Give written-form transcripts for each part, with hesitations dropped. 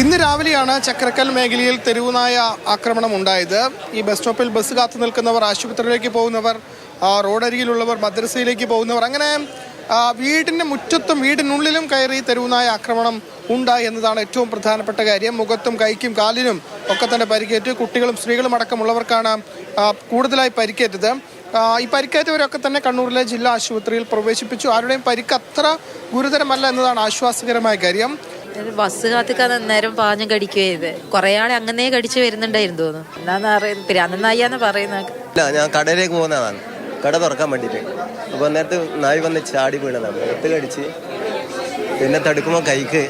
ഇന്ന് രാവിലെയാണ് ചക്രക്കൽ മേഖലയിൽ തെരുവുനായ ആക്രമണം ഉണ്ടായത്. ഈ ബസ് സ്റ്റോപ്പിൽ ബസ് കാത്തു നിൽക്കുന്നവർ, ആശുപത്രിയിലേക്ക് പോകുന്നവർ, റോഡരികിലുള്ളവർ, മദ്രസയിലേക്ക് പോകുന്നവർ, അങ്ങനെ വീടിൻ്റെ മുറ്റത്തും വീടിനുള്ളിലും കയറി തെരുവുനായ ആക്രമണം ഉണ്ടായി എന്നതാണ് ഏറ്റവും പ്രധാനപ്പെട്ട കാര്യം. മുഖത്തും കൈക്കും കാലിനും ഒക്കെ തന്നെ പരിക്കേറ്റ് കുട്ടികളും സ്ത്രീകളും അടക്കമുള്ളവർക്കാണ് കൂടുതലായി പരിക്കേറ്റത്. ഈ പരിക്കേറ്റവരൊക്കെ തന്നെ കണ്ണൂരിലെ ജില്ലാ ആശുപത്രിയിൽ പ്രവേശിപ്പിച്ചു. ആരുടെയും പരിക്ക് അത്ര ഗുരുതരമല്ല എന്നതാണ് ആശ്വാസകരമായ കാര്യം. ബസ് കാത്തിക്കാൻ നേരം പാഞ്ഞും കടിക്കുകയത് കുറെ ആളെ അങ്ങനെ കടിച്ചു വരുന്നുണ്ടായിരുന്നു തോന്നുന്നു. എന്താന്ന് അറിയാന്ന് പറയുന്നത്. ഞാൻ കടയിലേക്ക് പോകുന്നതാണ്, കട തുറക്കാൻ വേണ്ടിയിട്ട്. അപ്പോൾ നേരത്തെ നായി വന്ന് ചാടി വീണതാണ്, മുഖത്ത് കടിച്ച്. പിന്നെ തടുക്കുമ്പോൾ കൈക്ക്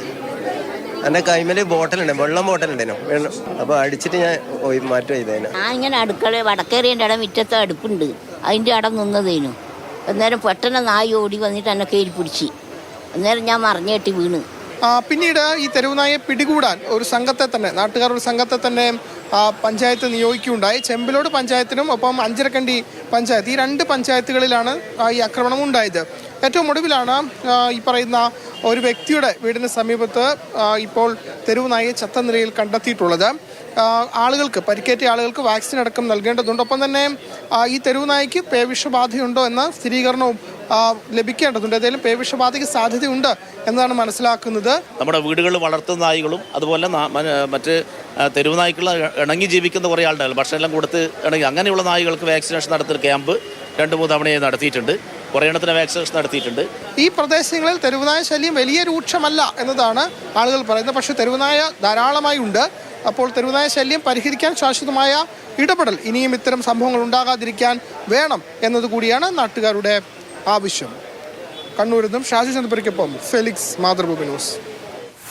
എൻ്റെ കൈമേല് ബോട്ടലുണ്ട്, വെള്ളം ബോട്ടലുണ്ടേനോ, വെള്ളം. അപ്പോൾ അടിച്ചിട്ട് ഞാൻ മാറ്റം ചെയ്തേനു. ഞാൻ ഇങ്ങനെ അടുക്കള വടക്കേറിയൻ്റെ ഇടം മുറ്റത്തെ അടുപ്പുണ്ട്, അതിൻ്റെ ഇടം നിന്നതേനു. അന്നേരം പെട്ടെന്ന് നായി ഓടി വന്നിട്ട് എന്നെ കയറി പിടിച്ച്. അന്നേരം ഞാൻ മറിഞ്ഞേട്ടി വീണ്. പിന്നീട് ഈ തെരുവുനായെ പിടികൂടാൻ ഒരു സംഘത്തെ തന്നെ, നാട്ടുകാർ ഒരു സംഘത്തെ തന്നെ പഞ്ചായത്ത് നിയോഗിക്കുകയുണ്ടായി. ചെമ്പിലോട് പഞ്ചായത്തിനും ഒപ്പം അഞ്ചരക്കണ്ടി പഞ്ചായത്ത്, ഈ രണ്ട് പഞ്ചായത്തുകളിലാണ് ഈ ആക്രമണം ഉണ്ടായത്. ഏറ്റവും ഒടുവിലാണ് ഈ പറയുന്ന ഒരു വ്യക്തിയുടെ വീടിന് സമീപത്ത് ഇപ്പോൾ തെരുവുനായെ ചത്ത നിലയിൽ കണ്ടെത്തിയിട്ടുള്ളത്. ആളുകൾക്ക്, പരിക്കേറ്റ ആളുകൾക്ക് വാക്സിൻ അടക്കം നൽകേണ്ടതുണ്ട്. ഒപ്പം തന്നെ ഈ തെരുവുനായ്ക്ക് പേവിഷബാധയുണ്ടോ എന്ന സ്ഥിരീകരണവും ലഭിക്കേണ്ടതുണ്ട്. ഏതായാലും പേവിഷബാധയ്ക്ക് സാധ്യതയുണ്ട് എന്നാണ് മനസ്സിലാക്കുന്നത്. നമ്മുടെ വീടുകളിൽ വളർത്തുന്ന നായ്കളും അതുപോലെ മറ്റ് തെരുവുനായ്ക്കൾ ഇണങ്ങി ജീവിക്കുന്ന കുറേ ആളുകൾ ഭക്ഷണം എല്ലാം കൊടുത്ത് ഇണങ്ങി അങ്ങനെയുള്ള നായ്കൾക്ക് വാക്സിനേഷൻ നടത്തുന്ന ക്യാമ്പ് 2-3 തവണയായി നടത്തിയിട്ടുണ്ട്. കുറേ എണ്ണത്തിന് വാക്സിനേഷൻ നടത്തിയിട്ടുണ്ട്. ഈ പ്രദേശങ്ങളിൽ തെരുവുനായ ശല്യം വലിയ രൂക്ഷമല്ല എന്നതാണ് ആളുകൾ പറയുന്നത്. പക്ഷേ തെരുവുനായ ധാരാളമായി ഉണ്ട്. അപ്പോൾ തെരുവുനായ ശല്യം പരിഹരിക്കാൻ ശാശ്വതമായ ഇടപെടൽ, ഇനിയും ഇത്തരം സംഭവങ്ങൾ ഉണ്ടാകാതിരിക്കാൻ വേണം എന്നതുകൂടിയാണ് നാട്ടുകാരുടെ ആവശ്യം. കണ്ണൂരിൽ നിന്നും ഷാജു ചന്ദ്രപുരയ്ക്കൊപ്പം ഫെലിക്സ്, മാതൃഭൂമി ന്യൂസ്.